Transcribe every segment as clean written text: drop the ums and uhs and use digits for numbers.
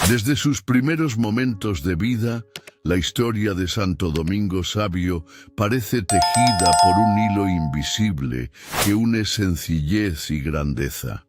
Desde sus primeros momentos de vida, la historia de Santo Domingo Savio parece tejida por un hilo invisible que une sencillez y grandeza.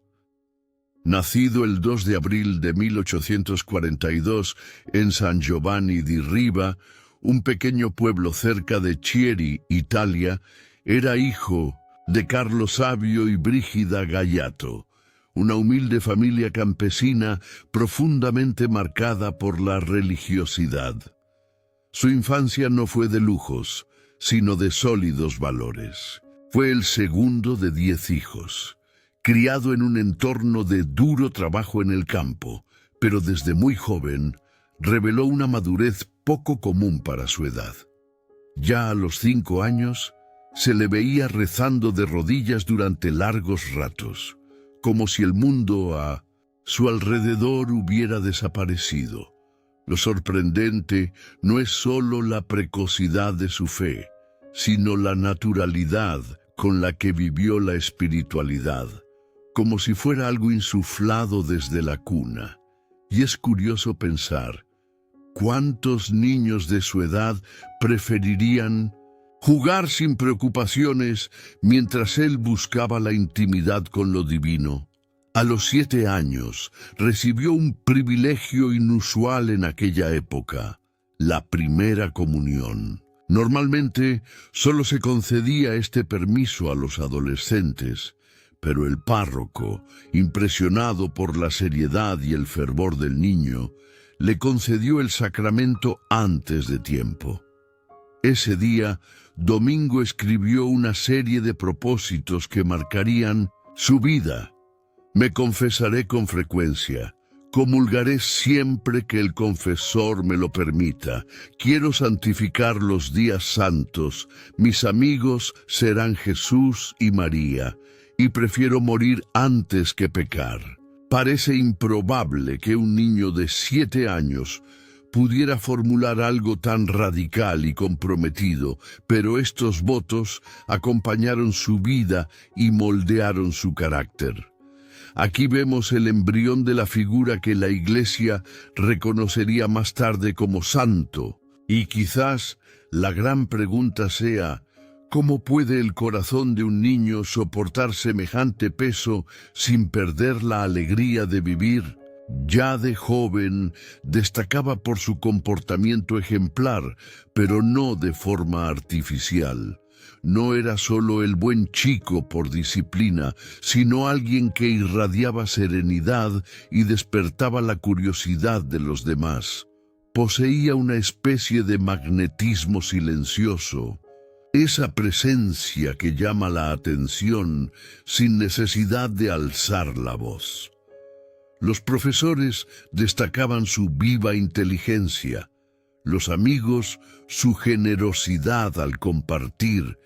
Nacido el 2 de abril de 1842 en San Giovanni di Riva, un pequeño pueblo cerca de Chieri, Italia, era hijo de Carlo Savio y Brígida Gaiato, una humilde familia campesina profundamente marcada por la religiosidad. Su infancia no fue de lujos, sino de sólidos valores. Fue el segundo de 10 hijos, criado en un entorno de duro trabajo en el campo, pero desde muy joven reveló una madurez poco común para su edad. Ya a los 5 años, se le veía rezando de rodillas durante largos ratos, como si el mundo a su alrededor hubiera desaparecido. Lo sorprendente no es solo la precocidad de su fe, sino la naturalidad con la que vivió la espiritualidad, como si fuera algo insuflado desde la cuna. Y es curioso pensar, ¿cuántos niños de su edad preferirían jugar sin preocupaciones mientras él buscaba la intimidad con lo divino? A los 7 años recibió un privilegio inusual en aquella época, la primera comunión. Normalmente solo se concedía este permiso a los adolescentes, pero el párroco, impresionado por la seriedad y el fervor del niño, le concedió el sacramento antes de tiempo. Ese día, Domingo escribió una serie de propósitos que marcarían su vida. Me confesaré con frecuencia, comulgaré siempre que el confesor me lo permita. Quiero santificar los días santos, mis amigos serán Jesús y María, y prefiero morir antes que pecar. Parece improbable que un niño de 7 años pudiera formular algo tan radical y comprometido, pero estos votos acompañaron su vida y moldearon su carácter. Aquí vemos el embrión de la figura que la Iglesia reconocería más tarde como santo. Y quizás la gran pregunta sea, ¿cómo puede el corazón de un niño soportar semejante peso sin perder la alegría de vivir? Ya de joven destacaba por su comportamiento ejemplar, pero no de forma artificial. No era solo el buen chico por disciplina, sino alguien que irradiaba serenidad y despertaba la curiosidad de los demás. Poseía una especie de magnetismo silencioso, esa presencia que llama la atención sin necesidad de alzar la voz. Los profesores destacaban su viva inteligencia, los amigos su generosidad al compartir,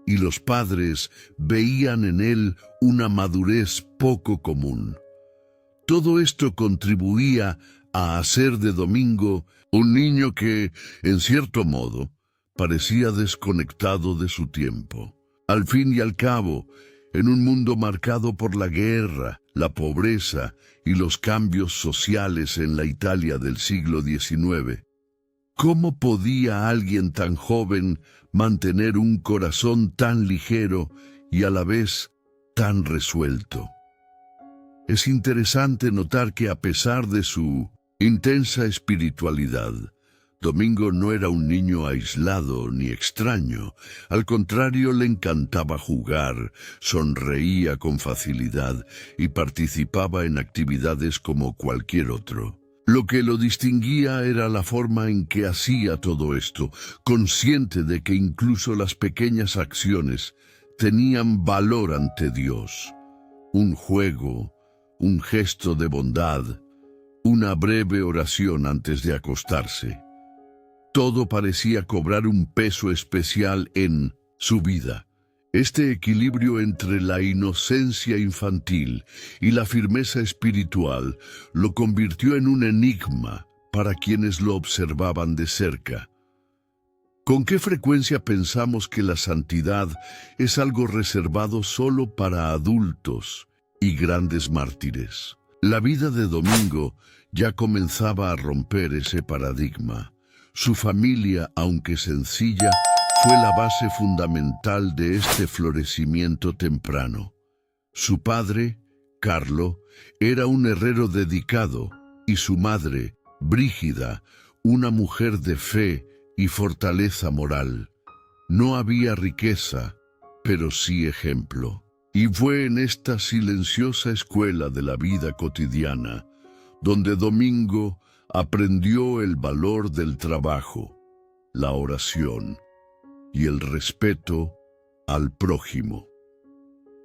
y los padres veían en él una madurez poco común. Todo esto contribuía a hacer de Domingo un niño que, en cierto modo, parecía desconectado de su tiempo. Al fin y al cabo, en un mundo marcado por la guerra, la pobreza y los cambios sociales en la Italia del siglo XIX, ¿cómo podía alguien tan joven mantener un corazón tan ligero y a la vez tan resuelto? Es interesante notar que a pesar de su intensa espiritualidad, Domingo no era un niño aislado ni extraño. Al contrario, le encantaba jugar, sonreía con facilidad y participaba en actividades como cualquier otro. Lo que lo distinguía era la forma en que hacía todo esto, consciente de que incluso las pequeñas acciones tenían valor ante Dios. Un juego, un gesto de bondad, una breve oración antes de acostarse. Todo parecía cobrar un peso especial en su vida. Este equilibrio entre la inocencia infantil y la firmeza espiritual lo convirtió en un enigma para quienes lo observaban de cerca. ¿Con qué frecuencia pensamos que la santidad es algo reservado solo para adultos y grandes mártires? La vida de Domingo ya comenzaba a romper ese paradigma. Su familia, aunque sencilla, fue la base fundamental de este florecimiento temprano. Su padre, Carlo, era un herrero dedicado, y su madre, Brígida, una mujer de fe y fortaleza moral. No había riqueza, pero sí ejemplo. Y fue en esta silenciosa escuela de la vida cotidiana donde Domingo aprendió el valor del trabajo, la oración y el respeto al prójimo.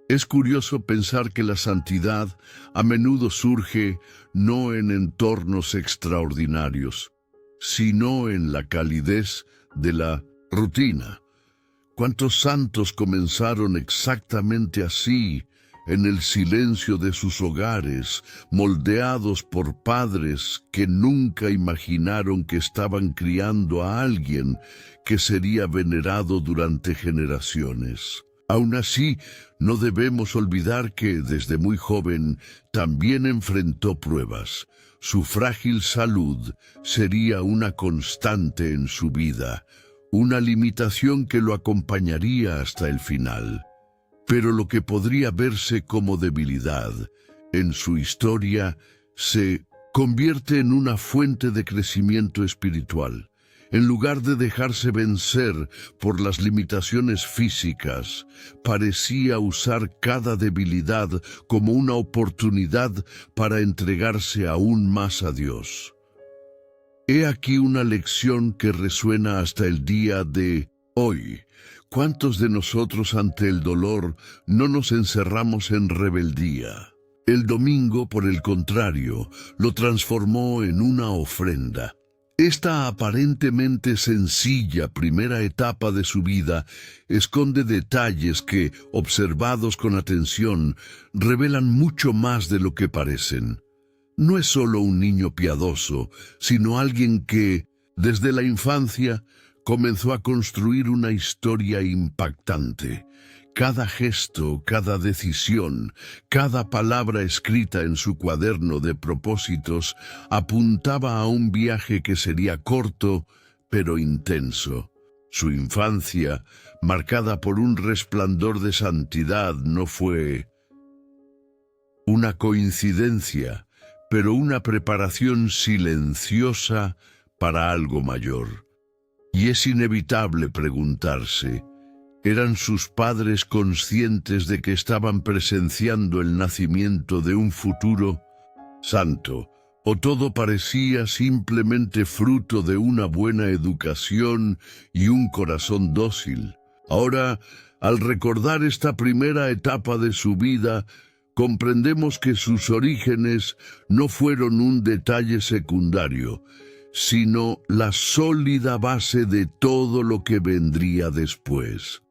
Es curioso pensar que la santidad a menudo surge no en entornos extraordinarios, sino en la calidez de la rutina. ¿Cuántos santos comenzaron exactamente así, en el silencio de sus hogares, moldeados por padres que nunca imaginaron que estaban criando a alguien que sería venerado durante generaciones? Aún así, no debemos olvidar que desde muy joven también enfrentó pruebas. Su frágil salud sería una constante en su vida, una limitación que lo acompañaría hasta el final. Pero lo que podría verse como debilidad en su historia se convierte en una fuente de crecimiento espiritual. En lugar de dejarse vencer por las limitaciones físicas, parecía usar cada debilidad como una oportunidad para entregarse aún más a Dios. He aquí una lección que resuena hasta el día de hoy. ¿Cuántos de nosotros ante el dolor no nos encerramos en rebeldía? El Domingo, por el contrario, lo transformó en una ofrenda. Esta aparentemente sencilla primera etapa de su vida esconde detalles que, observados con atención, revelan mucho más de lo que parecen. No es solo un niño piadoso, sino alguien que, desde la infancia, comenzó a construir una historia impactante. Cada gesto, cada decisión, cada palabra escrita en su cuaderno de propósitos apuntaba a un viaje que sería corto, pero intenso. Su infancia, marcada por un resplandor de santidad, no fue una coincidencia, pero una preparación silenciosa para algo mayor. Y es inevitable preguntarse, ¿eran sus padres conscientes de que estaban presenciando el nacimiento de un futuro santo? ¿O todo parecía simplemente fruto de una buena educación y un corazón dócil? Ahora, al recordar esta primera etapa de su vida, comprendemos que sus orígenes no fueron un detalle secundario, sino la sólida base de todo lo que vendría después.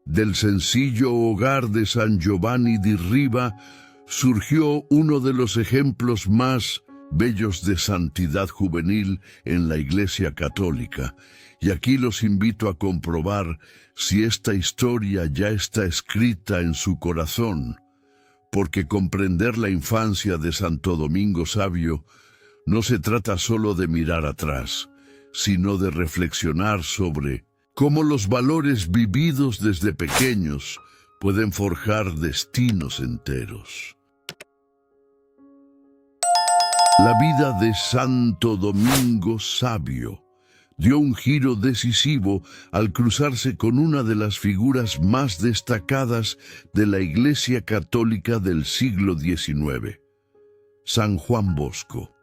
Del sencillo hogar de San Giovanni di Riva surgió uno de los ejemplos más bellos de santidad juvenil en la Iglesia Católica, y aquí los invito a comprobar si esta historia ya está escrita en su corazón, porque comprender la infancia de Santo Domingo Sabio no se trata solo de mirar atrás, sino de reflexionar sobre cómo los valores vividos desde pequeños pueden forjar destinos enteros. La vida de Santo Domingo Sabio dio un giro decisivo al cruzarse con una de las figuras más destacadas de la Iglesia Católica del siglo XIX, San Juan Bosco.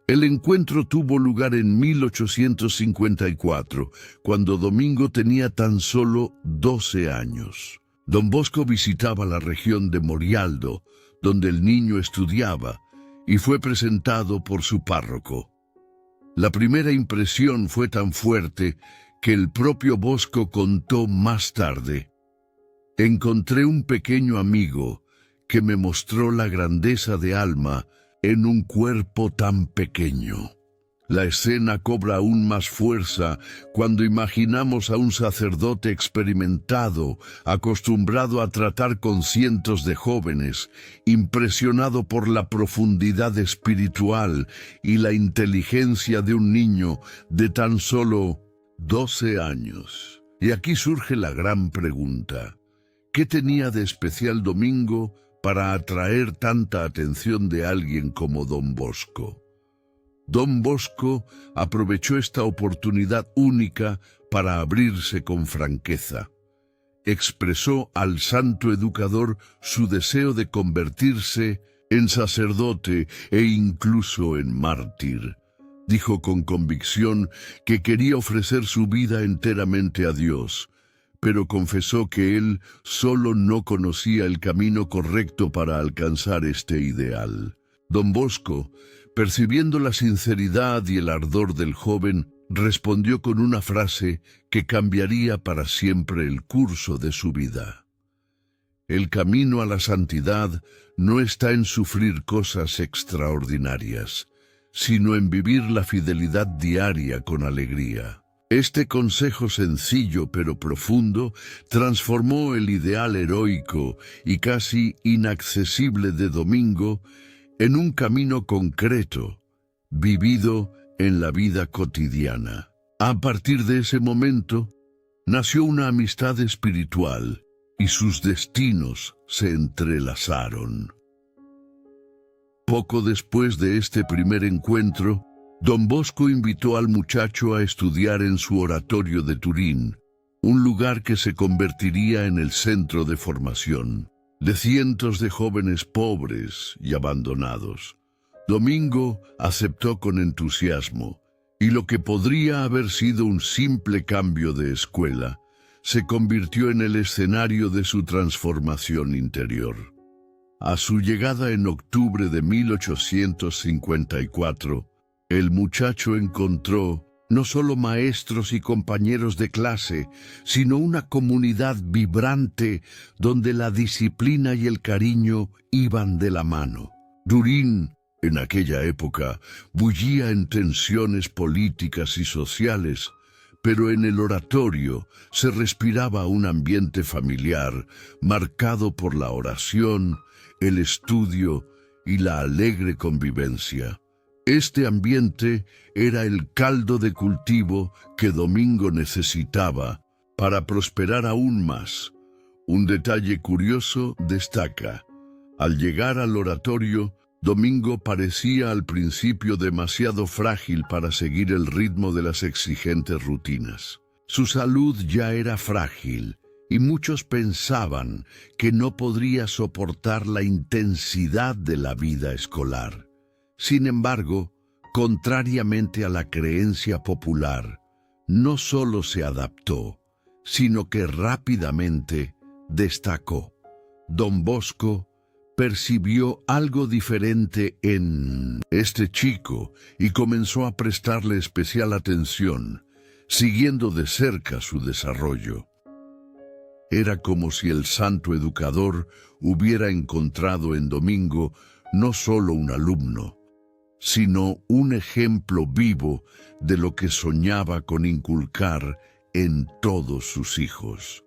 El encuentro tuvo lugar en 1854, cuando Domingo tenía tan solo 12 años. Don Bosco visitaba la región de Morialdo, donde el niño estudiaba, y fue presentado por su párroco. La primera impresión fue tan fuerte que el propio Bosco contó más tarde: encontré un pequeño amigo que me mostró la grandeza de alma en un cuerpo tan pequeño. La escena cobra aún más fuerza cuando imaginamos a un sacerdote experimentado, acostumbrado a tratar con cientos de jóvenes, impresionado por la profundidad espiritual y la inteligencia de un niño de tan solo 12 años. Y aquí surge la gran pregunta: ¿qué tenía de especial Domingo para atraer tanta atención de alguien como Don Bosco? Don Bosco aprovechó esta oportunidad única para abrirse con franqueza. Expresó al santo educador su deseo de convertirse en sacerdote e incluso en mártir. Dijo con convicción que quería ofrecer su vida enteramente a Dios, pero confesó que él solo no conocía el camino correcto para alcanzar este ideal. Don Bosco, percibiendo la sinceridad y el ardor del joven, respondió con una frase que cambiaría para siempre el curso de su vida. El camino a la santidad no está en sufrir cosas extraordinarias, sino en vivir la fidelidad diaria con alegría. Este consejo sencillo pero profundo transformó el ideal heroico y casi inaccesible de Domingo en un camino concreto, vivido en la vida cotidiana. A partir de ese momento, nació una amistad espiritual y sus destinos se entrelazaron. Poco después de este primer encuentro, Don Bosco invitó al muchacho a estudiar en su oratorio de Turín, un lugar que se convertiría en el centro de formación de cientos de jóvenes pobres y abandonados. Domingo aceptó con entusiasmo, y lo que podría haber sido un simple cambio de escuela, se convirtió en el escenario de su transformación interior. A su llegada en octubre de 1854, el muchacho encontró no solo maestros y compañeros de clase, sino una comunidad vibrante donde la disciplina y el cariño iban de la mano. Turín, en aquella época, bullía en tensiones políticas y sociales, pero en el oratorio se respiraba un ambiente familiar, marcado por la oración, el estudio y la alegre convivencia. Este ambiente era el caldo de cultivo que Domingo necesitaba para prosperar aún más. Un detalle curioso destaca: al llegar al oratorio, Domingo parecía al principio demasiado frágil para seguir el ritmo de las exigentes rutinas. Su salud ya era frágil y muchos pensaban que no podría soportar la intensidad de la vida escolar. Sin embargo, contrariamente a la creencia popular, no solo se adaptó, sino que rápidamente destacó. Don Bosco percibió algo diferente en este chico y comenzó a prestarle especial atención, siguiendo de cerca su desarrollo. Era como si el santo educador hubiera encontrado en Domingo no solo un alumno, sino un ejemplo vivo de lo que soñaba con inculcar en todos sus hijos.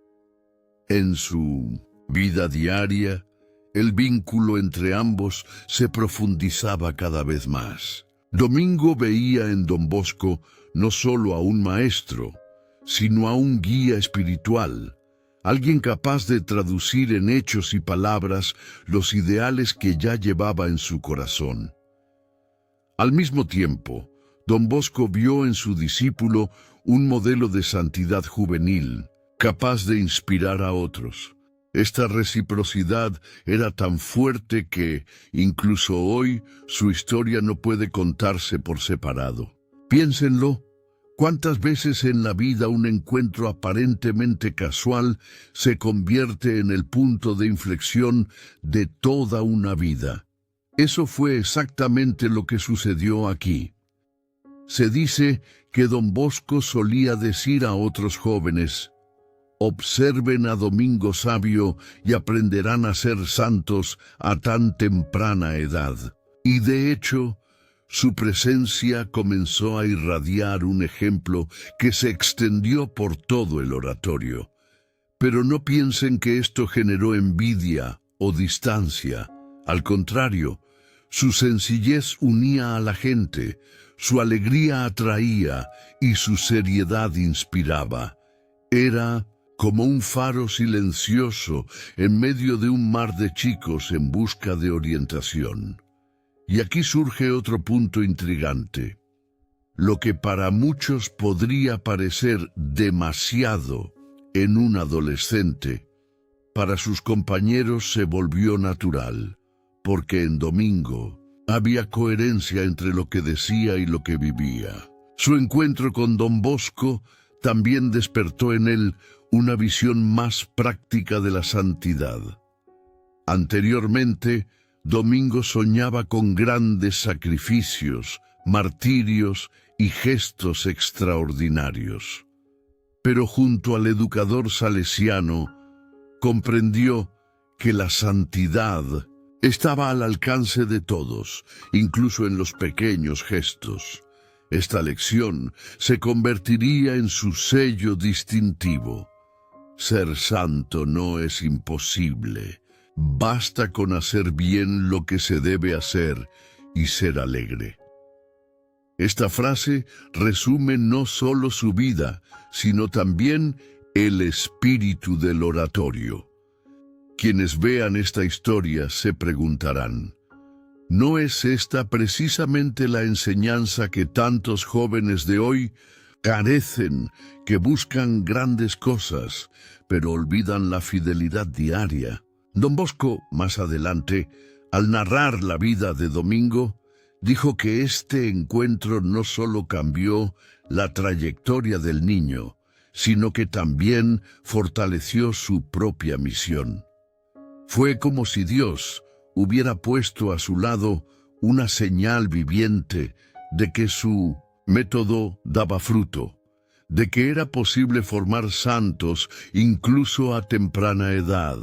En su vida diaria, el vínculo entre ambos se profundizaba cada vez más. Domingo veía en Don Bosco no solo a un maestro, sino a un guía espiritual, alguien capaz de traducir en hechos y palabras los ideales que ya llevaba en su corazón. Al mismo tiempo, Don Bosco vio en su discípulo un modelo de santidad juvenil, capaz de inspirar a otros. Esta reciprocidad era tan fuerte que, incluso hoy, su historia no puede contarse por separado. Piénsenlo, ¿cuántas veces en la vida un encuentro aparentemente casual se convierte en el punto de inflexión de toda una vida? Eso fue exactamente lo que sucedió aquí. Se dice que Don Bosco solía decir a otros jóvenes: observen a Domingo Sabio y aprenderán a ser santos a tan temprana edad. Y de hecho, Su presencia comenzó a irradiar un ejemplo que se extendió por todo el oratorio. Pero no piensen que esto generó envidia o distancia. Al contrario, su sencillez unía a la gente, su alegría atraía y su seriedad inspiraba. Era como un faro silencioso en medio de un mar de chicos en busca de orientación. Y aquí surge otro punto intrigante. Lo que para muchos podría parecer demasiado en un adolescente, para sus compañeros se volvió natural, porque en Domingo había coherencia entre lo que decía y lo que vivía. Su encuentro con Don Bosco también despertó en él una visión más práctica de la santidad. Anteriormente, Domingo soñaba con grandes sacrificios, martirios y gestos extraordinarios. Pero junto al educador salesiano, comprendió que la santidad estaba al alcance de todos, incluso en los pequeños gestos. Esta lección se convertiría en su sello distintivo. Ser santo no es imposible. Basta con hacer bien lo que se debe hacer y ser alegre. Esta frase resume no solo su vida, sino también el espíritu del oratorio. Quienes vean esta historia se preguntarán, ¿no es esta precisamente la enseñanza que tantos jóvenes de hoy carecen, que buscan grandes cosas, pero olvidan la fidelidad diaria? Don Bosco, más adelante, al narrar la vida de Domingo, dijo que este encuentro no solo cambió la trayectoria del niño, sino que también fortaleció su propia misión. Fue como si Dios hubiera puesto a su lado una señal viviente de que su método daba fruto, de que era posible formar santos incluso a temprana edad.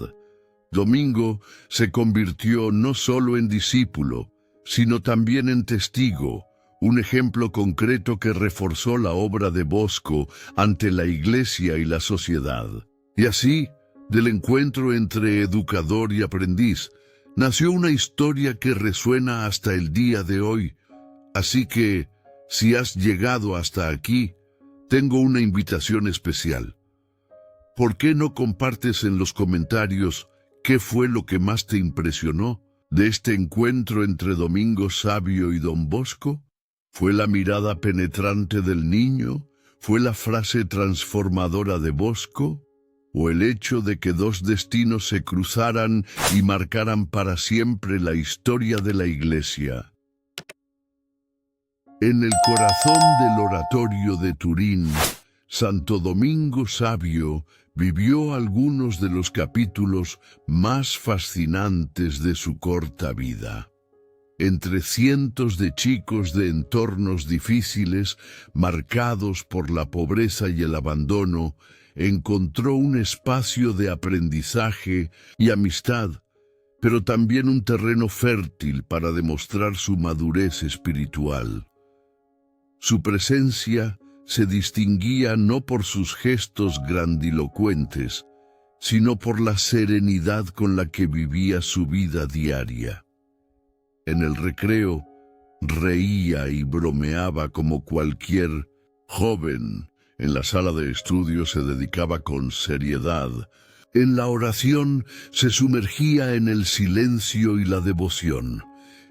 Domingo se convirtió no solo en discípulo, sino también en testigo, un ejemplo concreto que reforzó la obra de Bosco ante la Iglesia y la sociedad. Y así, del encuentro entre educador y aprendiz, nació una historia que resuena hasta el día de hoy. Así que, si has llegado hasta aquí, tengo una invitación especial. ¿Por qué no compartes en los comentarios qué fue lo que más te impresionó de este encuentro entre Domingo Sabio y Don Bosco? ¿Fue la mirada penetrante del niño? ¿Fue la frase transformadora de Bosco? ¿O el hecho de que dos destinos se cruzaran y marcaran para siempre la historia de la Iglesia? En el corazón del oratorio de Turín, Santo Domingo Sabio vivió algunos de los capítulos más fascinantes de su corta vida. Entre cientos de chicos de entornos difíciles, marcados por la pobreza y el abandono, encontró un espacio de aprendizaje y amistad, pero también un terreno fértil para demostrar su madurez espiritual. Su presencia se distinguía no por sus gestos grandilocuentes, sino por la serenidad con la que vivía su vida diaria. En el recreo, reía y bromeaba como cualquier joven. En la sala de estudio se dedicaba con seriedad. En la oración se sumergía en el silencio y la devoción.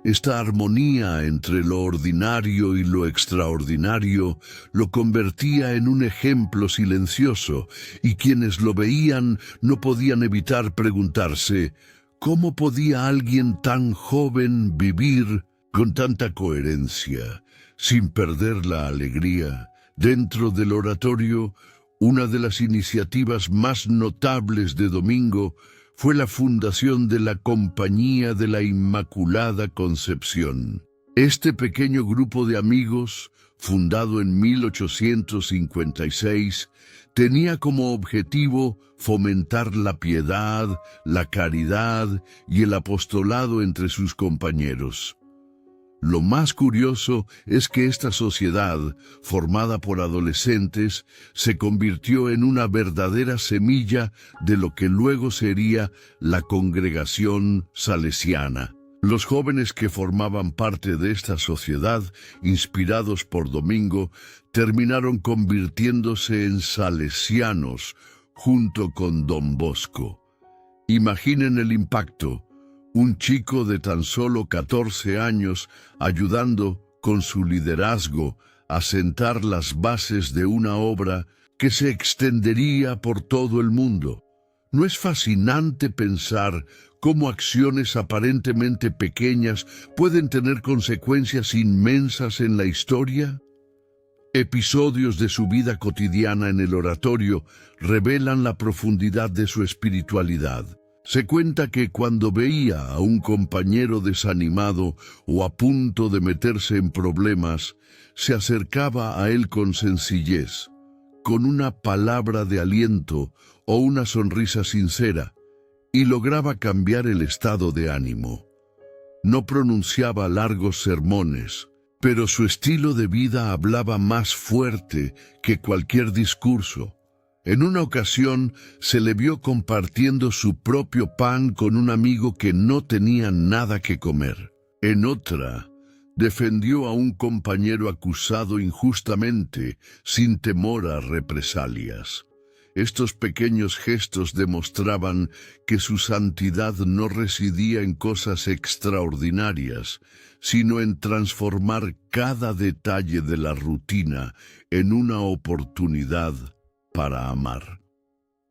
Esta armonía entre lo ordinario y lo extraordinario lo convertía en un ejemplo silencioso, y quienes lo veían no podían evitar preguntarse, ¿cómo podía alguien tan joven vivir con tanta coherencia, sin perder la alegría? Dentro del oratorio, una de las iniciativas más notables de Domingo fue la fundación de la Compañía de la Inmaculada Concepción. Este pequeño grupo de amigos, fundado en 1856, tenía como objetivo fomentar la piedad, la caridad y el apostolado entre sus compañeros. Lo más curioso es que esta sociedad, formada por adolescentes, se convirtió en una verdadera semilla de lo que luego sería la congregación salesiana. Los jóvenes que formaban parte de esta sociedad, inspirados por Domingo, terminaron convirtiéndose en salesianos junto con Don Bosco. Imaginen el impacto. Un chico de tan solo 14 años ayudando con su liderazgo a sentar las bases de una obra que se extendería por todo el mundo. ¿No es fascinante pensar cómo acciones aparentemente pequeñas pueden tener consecuencias inmensas en la historia? Episodios de su vida cotidiana en el oratorio revelan la profundidad de su espiritualidad. Se cuenta que cuando veía a un compañero desanimado o a punto de meterse en problemas, se acercaba a él con sencillez, con una palabra de aliento o una sonrisa sincera, y lograba cambiar el estado de ánimo. No pronunciaba largos sermones, pero su estilo de vida hablaba más fuerte que cualquier discurso. En una ocasión se le vio compartiendo su propio pan con un amigo que no tenía nada que comer. En otra, defendió a un compañero acusado injustamente, sin temor a represalias. Estos pequeños gestos demostraban que su santidad no residía en cosas extraordinarias, sino en transformar cada detalle de la rutina en una oportunidad para amar.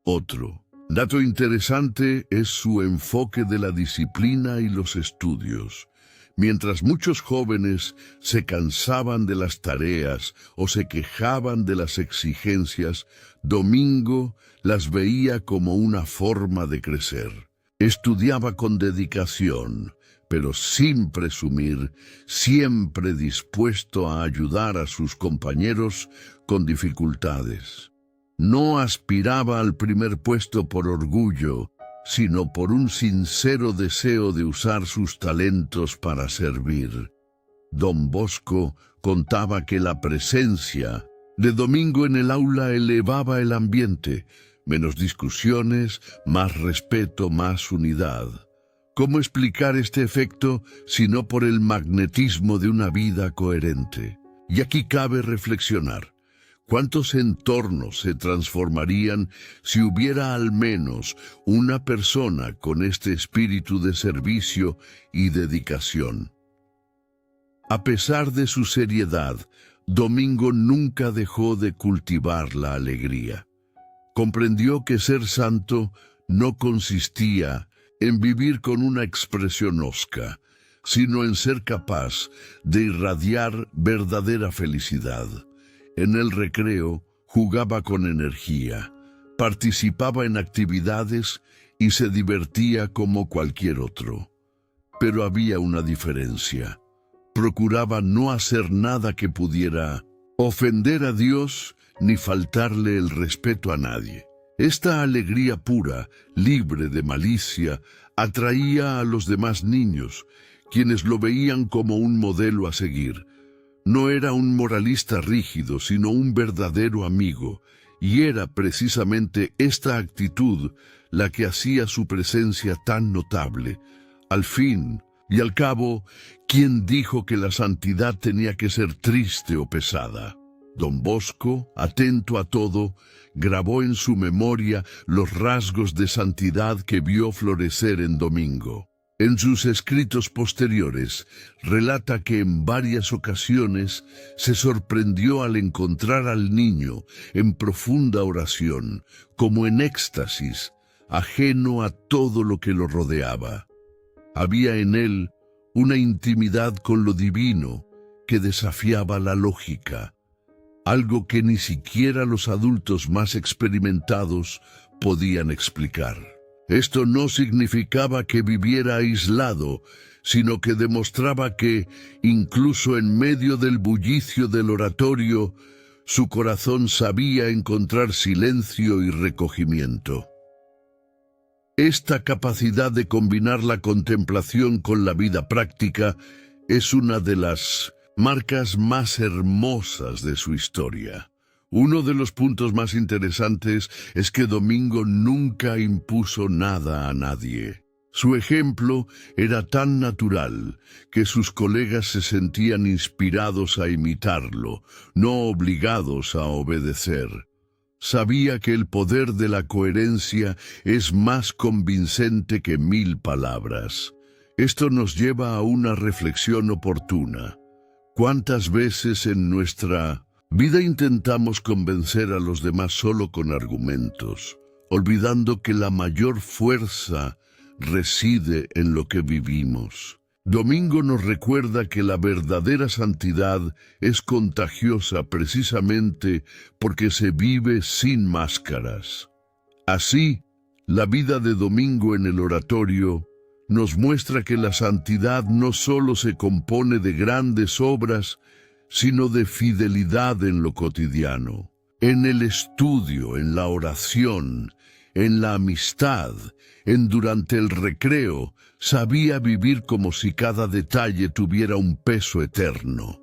Otro dato interesante es su enfoque de la disciplina y los estudios. Mientras muchos jóvenes se cansaban de las tareas o se quejaban de las exigencias, Domingo las veía como una forma de crecer. Estudiaba con dedicación, pero sin presumir, siempre dispuesto a ayudar a sus compañeros con dificultades. No aspiraba al primer puesto por orgullo, sino por un sincero deseo de usar sus talentos para servir. Don Bosco contaba que la presencia de Domingo en el aula elevaba el ambiente, menos discusiones, más respeto, más unidad. ¿Cómo explicar este efecto sino por el magnetismo de una vida coherente? Y aquí cabe reflexionar. ¿Cuántos entornos se transformarían si hubiera al menos una persona con este espíritu de servicio y dedicación? A pesar de su seriedad, Domingo nunca dejó de cultivar la alegría. Comprendió que ser santo no consistía en vivir con una expresión hosca, sino en ser capaz de irradiar verdadera felicidad. En el recreo jugaba con energía, participaba en actividades y se divertía como cualquier otro. Pero había una diferencia. Procuraba no hacer nada que pudiera ofender a Dios ni faltarle el respeto a nadie. Esta alegría pura, libre de malicia, atraía a los demás niños, quienes lo veían como un modelo a seguir. No era un moralista rígido, sino un verdadero amigo, y era precisamente esta actitud la que hacía su presencia tan notable. Al fin y al cabo, ¿quién dijo que la santidad tenía que ser triste o pesada? Don Bosco, atento a todo, grabó en su memoria los rasgos de santidad que vio florecer en Domingo. En sus escritos posteriores, relata que en varias ocasiones se sorprendió al encontrar al niño en profunda oración, como en éxtasis, ajeno a todo lo que lo rodeaba. Había en él una intimidad con lo divino que desafiaba la lógica, algo que ni siquiera los adultos más experimentados podían explicar. Esto no significaba que viviera aislado, sino que demostraba que, incluso en medio del bullicio del oratorio, su corazón sabía encontrar silencio y recogimiento. Esta capacidad de combinar la contemplación con la vida práctica es una de las marcas más hermosas de su historia. Uno de los puntos más interesantes es que Domingo nunca impuso nada a nadie. Su ejemplo era tan natural que sus colegas se sentían inspirados a imitarlo, no obligados a obedecer. Sabía que el poder de la coherencia es más convincente que 1000 palabras. Esto nos lleva a una reflexión oportuna. ¿Cuántas veces en nuestra vida intentamos convencer a los demás solo con argumentos, olvidando que la mayor fuerza reside en lo que vivimos? Domingo nos recuerda que la verdadera santidad es contagiosa precisamente porque se vive sin máscaras. Así, la vida de Domingo en el oratorio nos muestra que la santidad no solo se compone de grandes obras, sino de fidelidad en lo cotidiano, en el estudio, en la oración, en la amistad, durante el recreo. Sabía vivir como si cada detalle tuviera un peso eterno.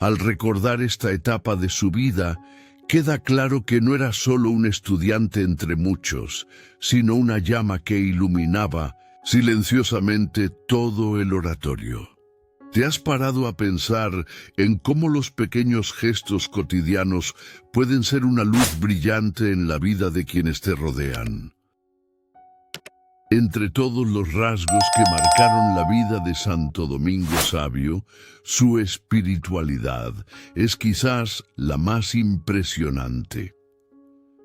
Al recordar esta etapa de su vida, queda claro que no era solo un estudiante entre muchos, sino una llama que iluminaba silenciosamente todo el oratorio. ¿Te has parado a pensar en cómo los pequeños gestos cotidianos pueden ser una luz brillante en la vida de quienes te rodean? Entre todos los rasgos que marcaron la vida de Santo Domingo Sabio, su espiritualidad es quizás la más impresionante.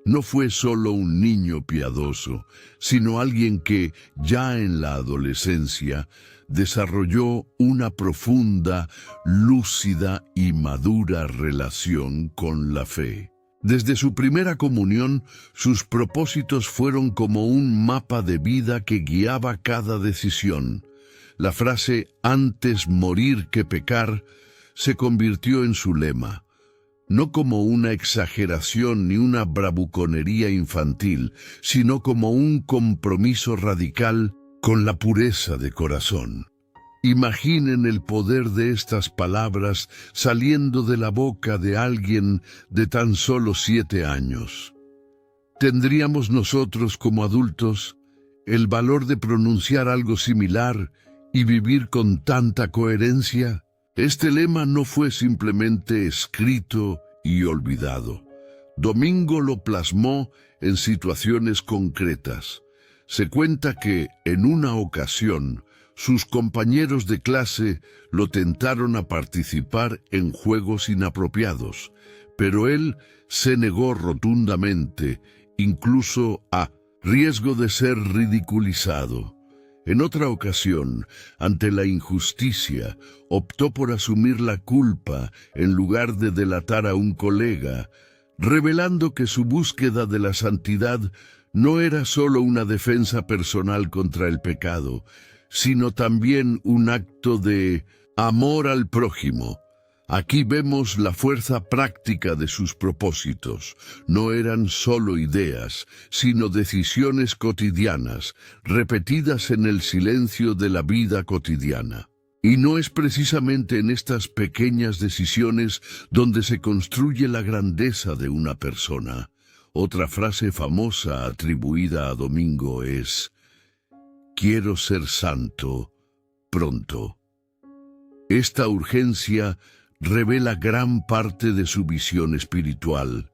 No fue solo un niño piadoso, sino alguien que, ya en la adolescencia, desarrolló una profunda, lúcida y madura relación con la fe. Desde su primera comunión, sus propósitos fueron como un mapa de vida que guiaba cada decisión. La frase «antes morir que pecar» se convirtió en su lema, no como una exageración ni una bravuconería infantil, sino como un compromiso radical con la pureza de corazón. Imaginen el poder de estas palabras saliendo de la boca de alguien de tan solo 7 años. ¿Tendríamos nosotros como adultos el valor de pronunciar algo similar y vivir con tanta coherencia? Este lema no fue simplemente escrito y olvidado. Domingo lo plasmó en situaciones concretas. Se cuenta que, en una ocasión, sus compañeros de clase lo tentaron a participar en juegos inapropiados, pero él se negó rotundamente, incluso a riesgo de ser ridiculizado. En otra ocasión, ante la injusticia, optó por asumir la culpa en lugar de delatar a un colega, revelando que su búsqueda de la santidad no era solo una defensa personal contra el pecado, sino también un acto de amor al prójimo. Aquí vemos la fuerza práctica de sus propósitos. No eran solo ideas, sino decisiones cotidianas, repetidas en el silencio de la vida cotidiana. Y no es precisamente en estas pequeñas decisiones donde se construye la grandeza de una persona. Otra frase famosa atribuida a Domingo es: «Quiero ser santo pronto». Esta urgencia revela gran parte de su visión espiritual.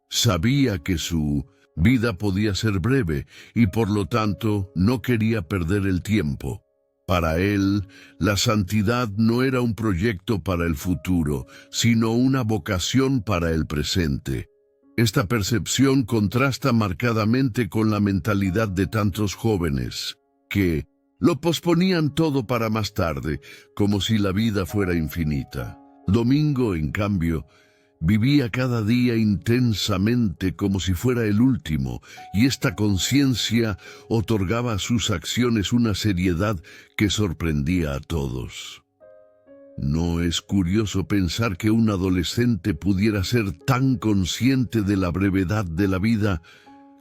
Sabía que su vida podía ser breve y por lo tanto no quería perder el tiempo. Para él, la santidad no era un proyecto para el futuro, sino una vocación para el presente. Esta percepción contrasta marcadamente con la mentalidad de tantos jóvenes que lo posponían todo para más tarde, como si la vida fuera infinita. Domingo, en cambio, vivía cada día intensamente como si fuera el último, y esta conciencia otorgaba a sus acciones una seriedad que sorprendía a todos. ¿No es curioso pensar que un adolescente pudiera ser tan consciente de la brevedad de la vida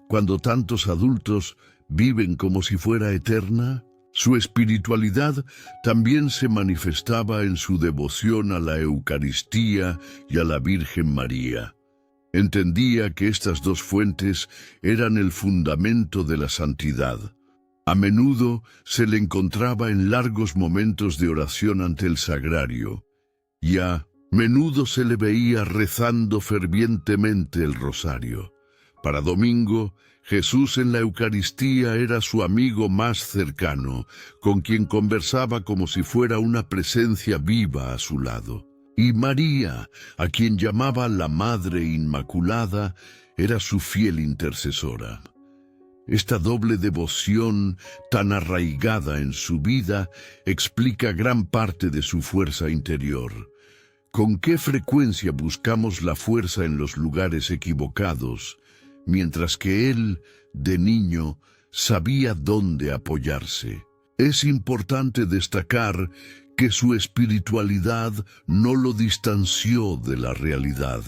cuando tantos adultos viven como si fuera eterna? Su espiritualidad también se manifestaba en su devoción a la Eucaristía y a la Virgen María. Entendía que estas dos fuentes eran el fundamento de la santidad. A menudo se le encontraba en largos momentos de oración ante el sagrario, y a menudo se le veía rezando fervientemente el rosario. Para Domingo, Jesús en la Eucaristía era su amigo más cercano, con quien conversaba como si fuera una presencia viva a su lado. Y María, a quien llamaba la Madre Inmaculada, era su fiel intercesora. Esta doble devoción tan arraigada en su vida explica gran parte de su fuerza interior. ¿Con qué frecuencia buscamos la fuerza en los lugares equivocados, mientras que él, de niño, sabía dónde apoyarse? Es importante destacar que su espiritualidad no lo distanció de la realidad.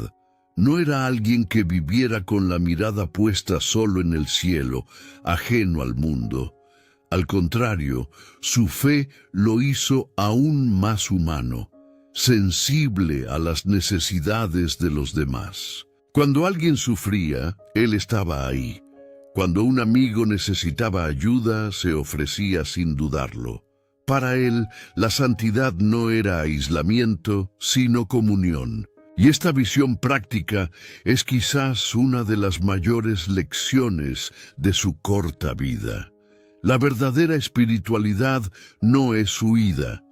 No era alguien que viviera con la mirada puesta solo en el cielo, ajeno al mundo. Al contrario, su fe lo hizo aún más humano, sensible a las necesidades de los demás. Cuando alguien sufría, él estaba ahí. Cuando un amigo necesitaba ayuda, se ofrecía sin dudarlo. Para él, la santidad no era aislamiento, sino comunión. Y esta visión práctica es quizás una de las mayores lecciones de su corta vida. La verdadera espiritualidad no es huida,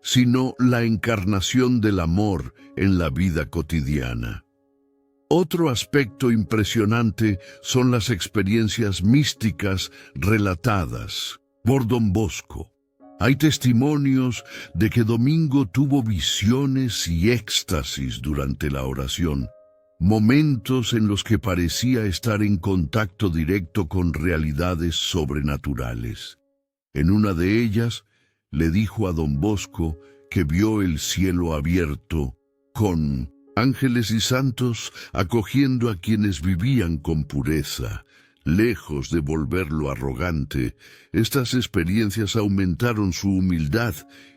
sino la encarnación del amor en la vida cotidiana. Otro aspecto impresionante son las experiencias místicas relatadas por Don Bosco. Hay testimonios de que Domingo tuvo visiones y éxtasis durante la oración, momentos en los que parecía estar en contacto directo con realidades sobrenaturales. En una de ellas, le dijo a Don Bosco que vio el cielo abierto con ángeles y santos acogiendo a quienes vivían con pureza. Lejos de volverlo arrogante, estas experiencias aumentaron su humildad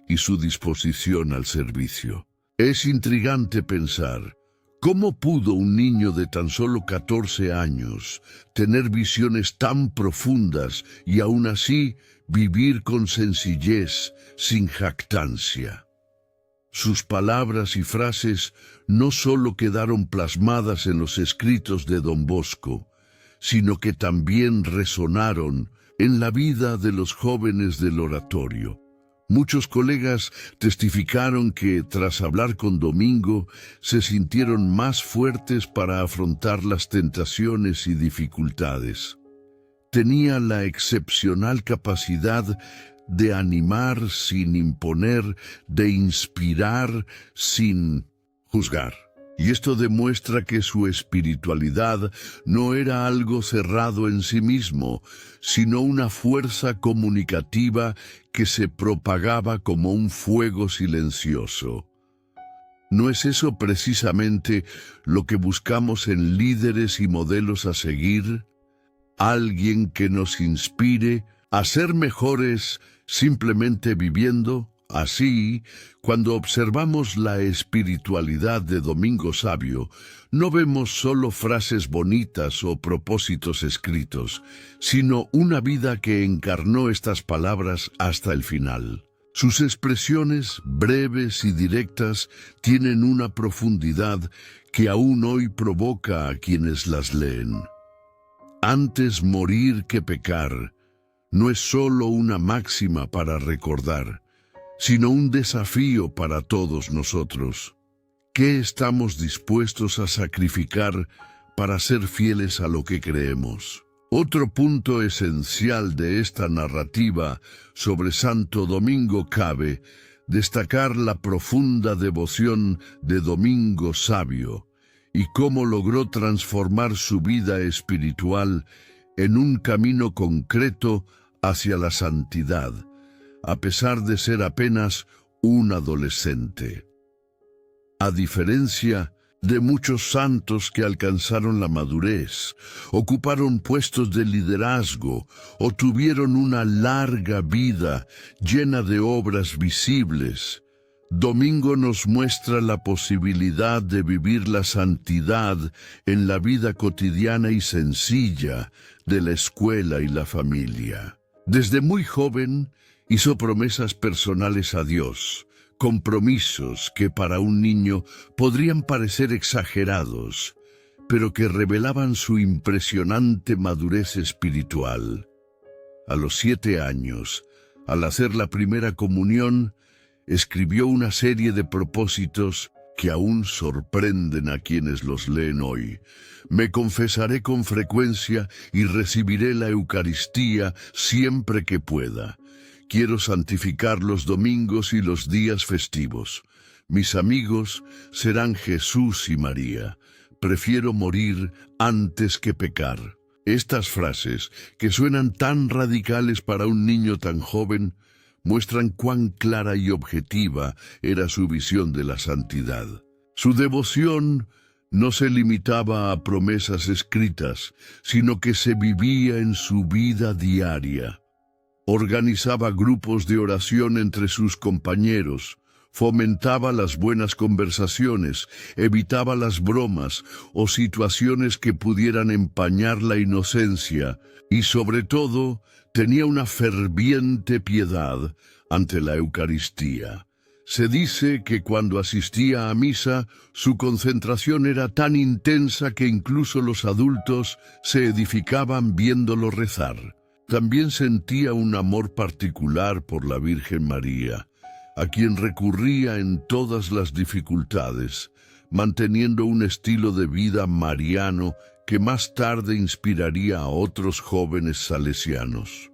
y su disposición al servicio. Es intrigante pensar, ¿cómo pudo un niño de tan solo 14 años tener visiones tan profundas y aún así vivir con sencillez, sin jactancia? Sus palabras y frases no solo quedaron plasmadas en los escritos de Don Bosco, sino que también resonaron en la vida de los jóvenes del oratorio. Muchos colegas testificaron que, tras hablar con Domingo, se sintieron más fuertes para afrontar las tentaciones y dificultades. Tenía la excepcional capacidad de animar sin imponer, de inspirar sin juzgar. Y esto demuestra que su espiritualidad no era algo cerrado en sí mismo, sino una fuerza comunicativa que se propagaba como un fuego silencioso. ¿No es eso precisamente lo que buscamos en líderes y modelos a seguir? Alguien que nos inspire a ser mejores simplemente viviendo. Así, cuando observamos la espiritualidad de Domingo Sabio, no vemos solo frases bonitas o propósitos escritos, sino una vida que encarnó estas palabras hasta el final. Sus expresiones, breves y directas, tienen una profundidad que aún hoy provoca a quienes las leen. Antes morir que pecar no es solo una máxima para recordar, sino un desafío para todos nosotros. ¿Qué estamos dispuestos a sacrificar para ser fieles a lo que creemos? Otro punto esencial de esta narrativa sobre Santo Domingo cabe destacar la profunda devoción de Domingo Sabio y cómo logró transformar su vida espiritual en un camino concreto hacia la santidad, a pesar de ser apenas un adolescente. A diferencia de muchos santos que alcanzaron la madurez, ocuparon puestos de liderazgo o tuvieron una larga vida llena de obras visibles. Domingo nos muestra la posibilidad de vivir la santidad en la vida cotidiana y sencilla de la escuela y la familia. Desde muy joven hizo promesas personales a Dios, compromisos que para un niño podrían parecer exagerados, pero que revelaban su impresionante madurez espiritual. A los 7 años, al hacer la primera comunión, escribió una serie de propósitos que aún sorprenden a quienes los leen hoy. Me confesaré con frecuencia y recibiré la Eucaristía siempre que pueda. Quiero santificar los domingos y los días festivos. Mis amigos serán Jesús y María. Prefiero morir antes que pecar. Estas frases, que suenan tan radicales para un niño tan joven, muestran cuán clara y objetiva era su visión de la santidad. Su devoción no se limitaba a promesas escritas, sino que se vivía en su vida diaria. Organizaba grupos de oración entre sus compañeros, fomentaba las buenas conversaciones, evitaba las bromas o situaciones que pudieran empañar la inocencia y, sobre todo, tenía una ferviente piedad ante la Eucaristía. Se dice que cuando asistía a misa, su concentración era tan intensa que incluso los adultos se edificaban viéndolo rezar. También sentía un amor particular por la Virgen María, a quien recurría en todas las dificultades, manteniendo un estilo de vida mariano que más tarde inspiraría a otros jóvenes salesianos.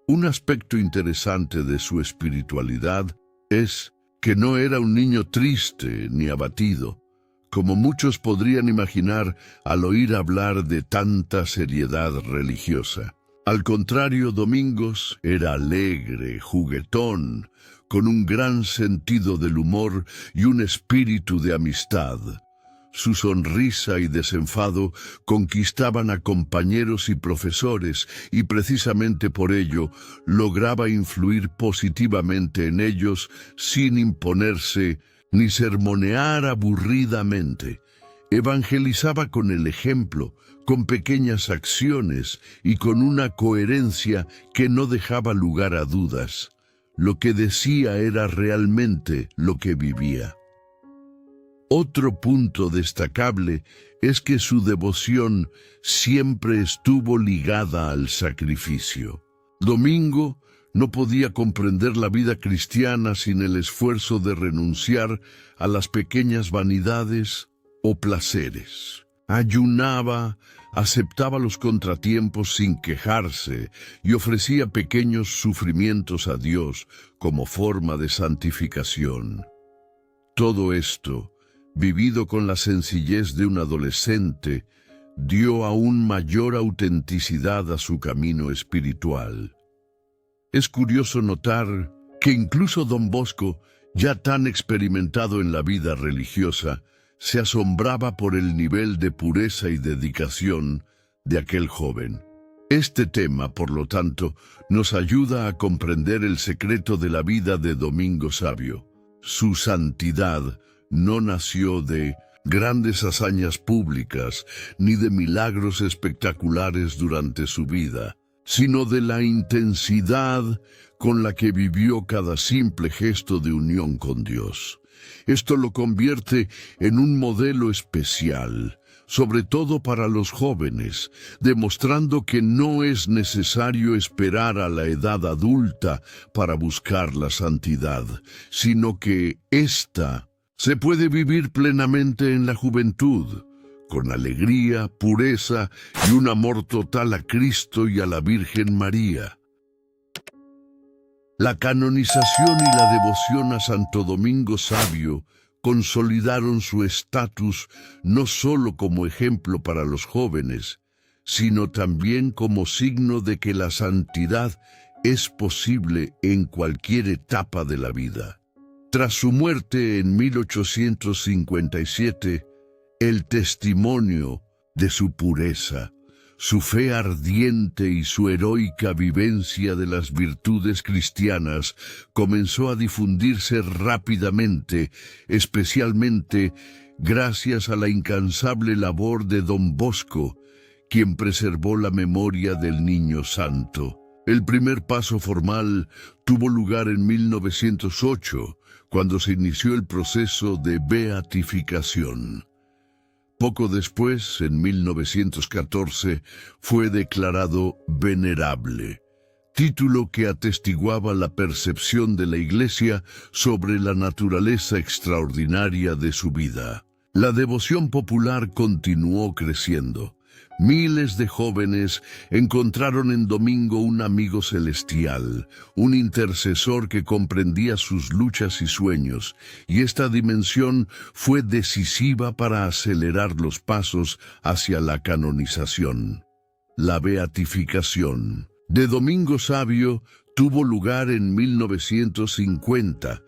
Un aspecto interesante de su espiritualidad es que no era un niño triste ni abatido, como muchos podrían imaginar al oír hablar de tanta seriedad religiosa. Al contrario, Domingos era alegre, juguetón, con un gran sentido del humor y un espíritu de amistad. Su sonrisa y desenfado conquistaban a compañeros y profesores y precisamente por ello lograba influir positivamente en ellos sin imponerse ni sermonear aburridamente. Evangelizaba con el ejemplo, con pequeñas acciones y con una coherencia que no dejaba lugar a dudas. Lo que decía era realmente lo que vivía. Otro punto destacable es que su devoción siempre estuvo ligada al sacrificio. Domingo no podía comprender la vida cristiana sin el esfuerzo de renunciar a las pequeñas vanidades o placeres. Ayunaba, aceptaba los contratiempos sin quejarse y ofrecía pequeños sufrimientos a Dios como forma de santificación. Todo esto, vivido con la sencillez de un adolescente, dio aún mayor autenticidad a su camino espiritual. Es curioso notar que incluso Don Bosco, ya tan experimentado en la vida religiosa, se asombraba por el nivel de pureza y dedicación de aquel joven. Este tema, por lo tanto, nos ayuda a comprender el secreto de la vida de Domingo Savio. Su santidad no nació de grandes hazañas públicas ni de milagros espectaculares durante su vida, sino de la intensidad con la que vivió cada simple gesto de unión con Dios. Esto lo convierte en un modelo especial, sobre todo para los jóvenes, demostrando que no es necesario esperar a la edad adulta para buscar la santidad, sino que ésta se puede vivir plenamente en la juventud, con alegría, pureza y un amor total a Cristo y a la Virgen María. La canonización y la devoción a Santo Domingo Savio consolidaron su estatus no solo como ejemplo para los jóvenes, sino también como signo de que la santidad es posible en cualquier etapa de la vida. Tras su muerte en 1857, el testimonio de su pureza, su fe ardiente y su heroica vivencia de las virtudes cristianas comenzó a difundirse rápidamente, especialmente gracias a la incansable labor de Don Bosco, quien preservó la memoria del Niño Santo. El primer paso formal tuvo lugar en 1908, cuando se inició el proceso de beatificación. Poco después, en 1914, fue declarado venerable, título que atestiguaba la percepción de la Iglesia sobre la naturaleza extraordinaria de su vida. La devoción popular continuó creciendo. Miles de jóvenes encontraron en Domingo un amigo celestial, un intercesor que comprendía sus luchas y sueños, y esta dimensión fue decisiva para acelerar los pasos hacia la canonización. La beatificación de Domingo Savio tuvo lugar en 1950,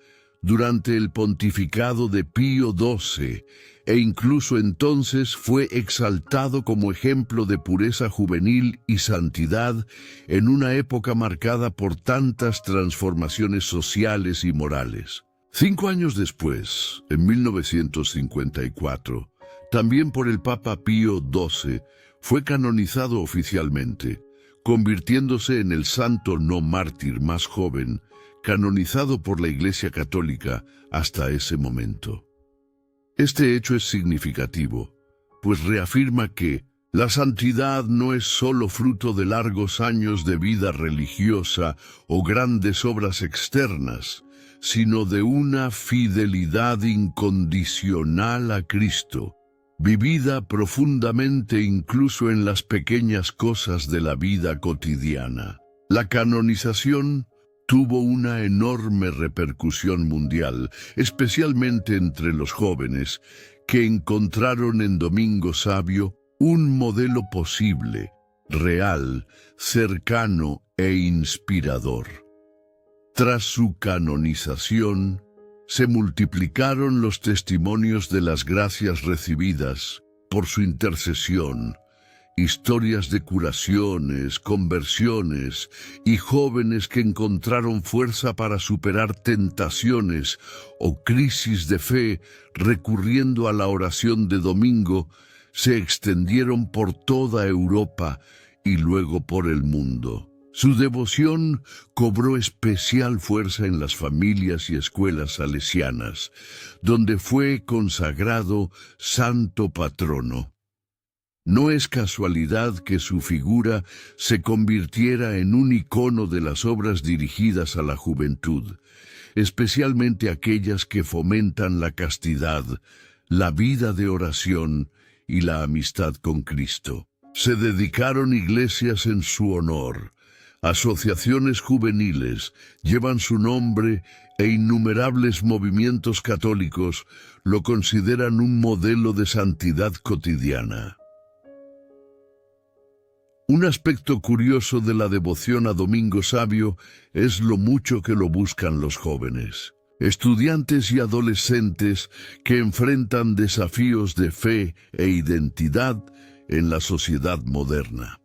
durante el pontificado de Pío XII, e incluso entonces fue exaltado como ejemplo de pureza juvenil y santidad en una época marcada por tantas transformaciones sociales y morales. 5 años después, en 1954, también por el Papa Pío XII, fue canonizado oficialmente, convirtiéndose en el santo no mártir más joven canonizado por la Iglesia Católica hasta ese momento. Este hecho es significativo, pues reafirma que la santidad no es solo fruto de largos años de vida religiosa o grandes obras externas, sino de una fidelidad incondicional a Cristo, vivida profundamente incluso en las pequeñas cosas de la vida cotidiana. La canonización tuvo una enorme repercusión mundial, especialmente entre los jóvenes, que encontraron en Domingo Savio un modelo posible, real, cercano e inspirador. Tras su canonización, se multiplicaron los testimonios de las gracias recibidas por su intercesión, historias de curaciones, conversiones y jóvenes que encontraron fuerza para superar tentaciones o crisis de fe recurriendo a la oración de Domingo, se extendieron por toda Europa y luego por el mundo. Su devoción cobró especial fuerza en las familias y escuelas salesianas, donde fue consagrado santo patrono. No es casualidad que su figura se convirtiera en un icono de las obras dirigidas a la juventud, especialmente aquellas que fomentan la castidad, la vida de oración y la amistad con Cristo. Se dedicaron iglesias en su honor, asociaciones juveniles llevan su nombre e innumerables movimientos católicos lo consideran un modelo de santidad cotidiana. Un aspecto curioso de la devoción a Domingo Savio es lo mucho que lo buscan los jóvenes, estudiantes y adolescentes que enfrentan desafíos de fe e identidad en la sociedad moderna.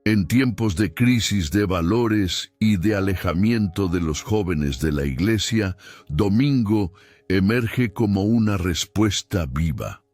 En tiempos de crisis de valores y de alejamiento de los jóvenes de la Iglesia, Domingo emerge como una respuesta viva,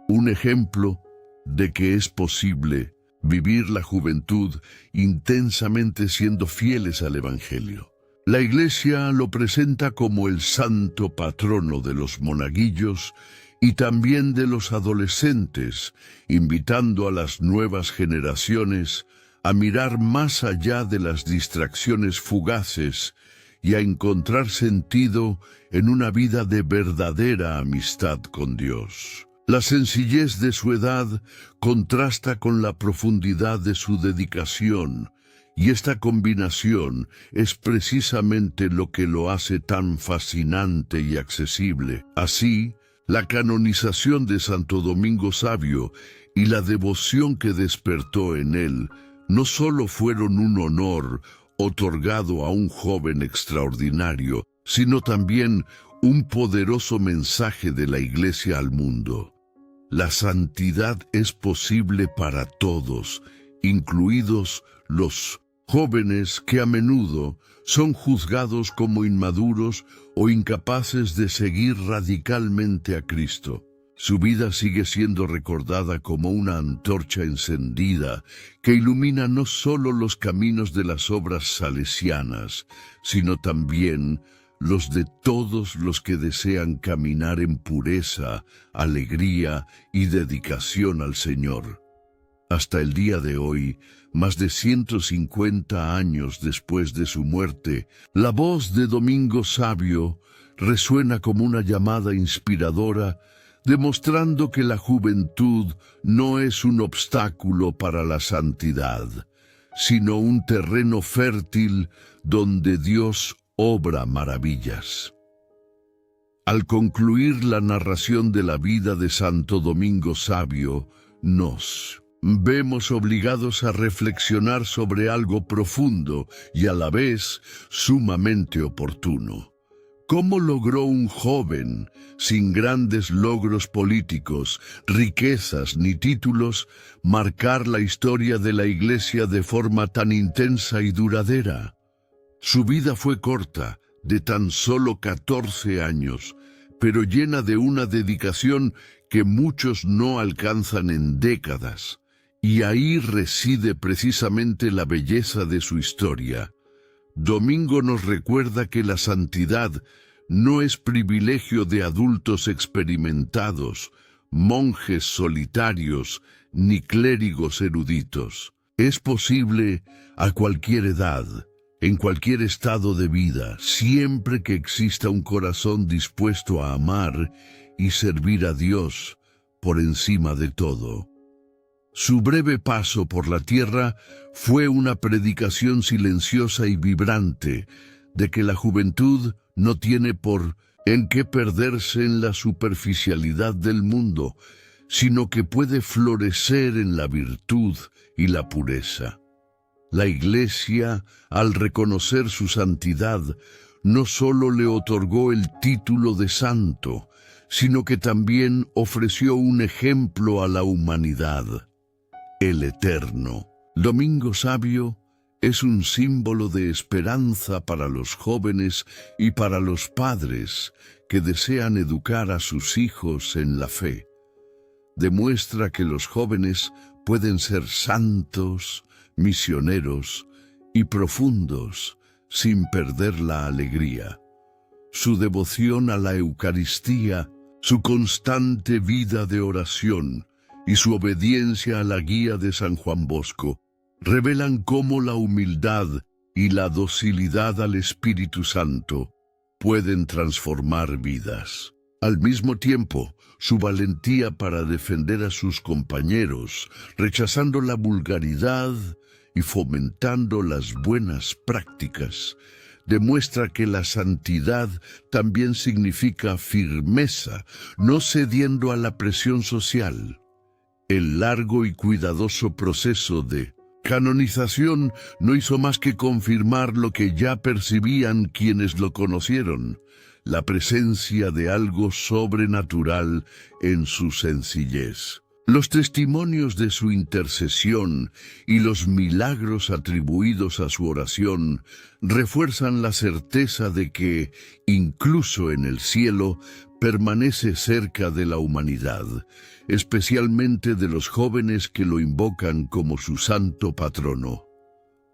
un ejemplo de que es posible vivir la juventud intensamente siendo fieles al Evangelio. La Iglesia lo presenta como el santo patrono de los monaguillos y también de los adolescentes, invitando a las nuevas generaciones a mirar más allá de las distracciones fugaces y a encontrar sentido en una vida de verdadera amistad con Dios. La sencillez de su edad contrasta con la profundidad de su dedicación, y esta combinación es precisamente lo que lo hace tan fascinante y accesible. Así, la canonización de Santo Domingo Savio y la devoción que despertó en él no solo fueron un honor otorgado a un joven extraordinario, sino también un poderoso mensaje de la Iglesia al mundo. La santidad es posible para todos, incluidos los jóvenes que a menudo son juzgados como inmaduros o incapaces de seguir radicalmente a Cristo. Su vida sigue siendo recordada como una antorcha encendida que ilumina no solo los caminos de las obras salesianas, sino también los de todos los que desean caminar en pureza, alegría y dedicación al Señor. Hasta el día de hoy, más de 150 años después de su muerte, la voz de Domingo Sabio resuena como una llamada inspiradora, demostrando que la juventud no es un obstáculo para la santidad, sino un terreno fértil donde Dios obra maravillas. Al concluir la narración de la vida de Santo Domingo Sabio, nos vemos obligados a reflexionar sobre algo profundo y a la vez sumamente oportuno. ¿Cómo logró un joven, sin grandes logros políticos, riquezas ni títulos, marcar la historia de la Iglesia de forma tan intensa y duradera? Su vida fue corta, de tan solo 14 años, pero llena de una dedicación que muchos no alcanzan en décadas. Y ahí reside precisamente la belleza de su historia. Domingo nos recuerda que la santidad no es privilegio de adultos experimentados, monjes solitarios, ni clérigos eruditos. Es posible a cualquier edad, en cualquier estado de vida, siempre que exista un corazón dispuesto a amar y servir a Dios por encima de todo. Su breve paso por la tierra fue una predicación silenciosa y vibrante de que la juventud no tiene en qué perderse en la superficialidad del mundo, sino que puede florecer en la virtud y la pureza. La Iglesia, al reconocer su santidad, no solo le otorgó el título de santo, sino que también ofreció un ejemplo a la humanidad. El Eterno. Domingo Sabio es un símbolo de esperanza para los jóvenes y para los padres que desean educar a sus hijos en la fe. Demuestra que los jóvenes pueden ser santos, misioneros y profundos sin perder la alegría. Su devoción a la Eucaristía, su constante vida de oración y su obediencia a la guía de San Juan Bosco revelan cómo la humildad y la docilidad al Espíritu Santo pueden transformar vidas. Al mismo tiempo, su valentía para defender a sus compañeros, rechazando la vulgaridad y fomentando las buenas prácticas, demuestra que la santidad también significa firmeza, no cediendo a la presión social. El largo y cuidadoso proceso de canonización no hizo más que confirmar lo que ya percibían quienes lo conocieron, la presencia de algo sobrenatural en su sencillez. Los testimonios de su intercesión y los milagros atribuidos a su oración refuerzan la certeza de que, incluso en el cielo, permanece cerca de la humanidad, especialmente de los jóvenes que lo invocan como su santo patrono.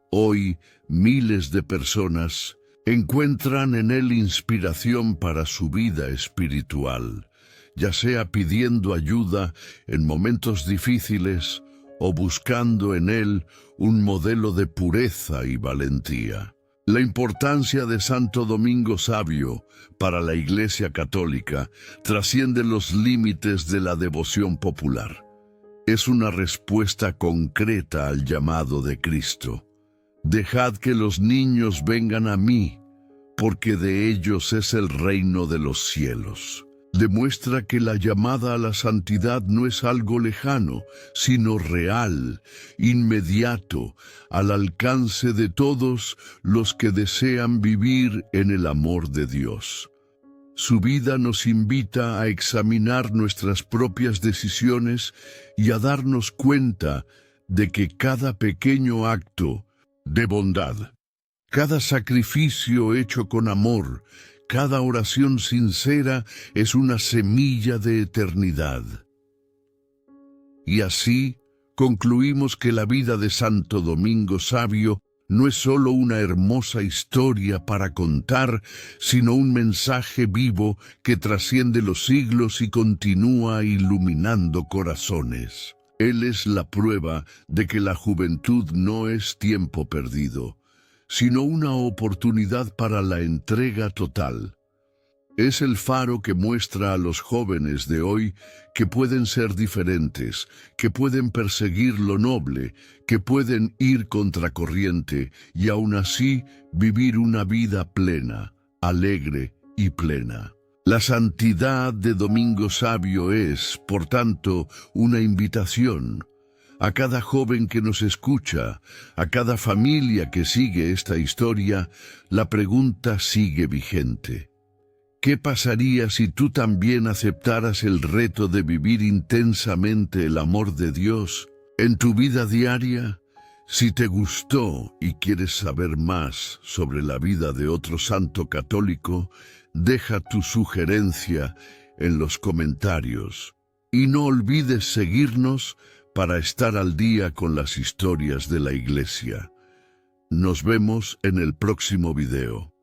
Hoy, miles de personas encuentran en él inspiración para su vida espiritual, ya sea pidiendo ayuda en momentos difíciles o buscando en él un modelo de pureza y valentía. La importancia de Santo Domingo Sabio para la Iglesia Católica trasciende los límites de la devoción popular. Es una respuesta concreta al llamado de Cristo. Dejad que los niños vengan a mí, porque de ellos es el reino de los cielos. Demuestra que la llamada a la santidad no es algo lejano, sino real, inmediato, al alcance de todos los que desean vivir en el amor de Dios. Su vida nos invita a examinar nuestras propias decisiones y a darnos cuenta de que cada pequeño acto de bondad, cada sacrificio hecho con amor, cada oración sincera es una semilla de eternidad. Y así concluimos que la vida de Santo Domingo Sabio no es solo una hermosa historia para contar, sino un mensaje vivo que trasciende los siglos y continúa iluminando corazones. Él es la prueba de que la juventud no es tiempo perdido, sino una oportunidad para la entrega total. Es el faro que muestra a los jóvenes de hoy que pueden ser diferentes, que pueden perseguir lo noble, que pueden ir contracorriente y aún así vivir una vida plena, alegre y plena. La santidad de Domingo Sabio es, por tanto, una invitación a cada joven que nos escucha, a cada familia que sigue esta historia. La pregunta sigue vigente. ¿Qué pasaría si tú también aceptaras el reto de vivir intensamente el amor de Dios en tu vida diaria? Si te gustó y quieres saber más sobre la vida de otro santo católico, deja tu sugerencia en los comentarios. Y no olvides seguirnos para estar al día con las historias de la Iglesia. Nos vemos en el próximo video.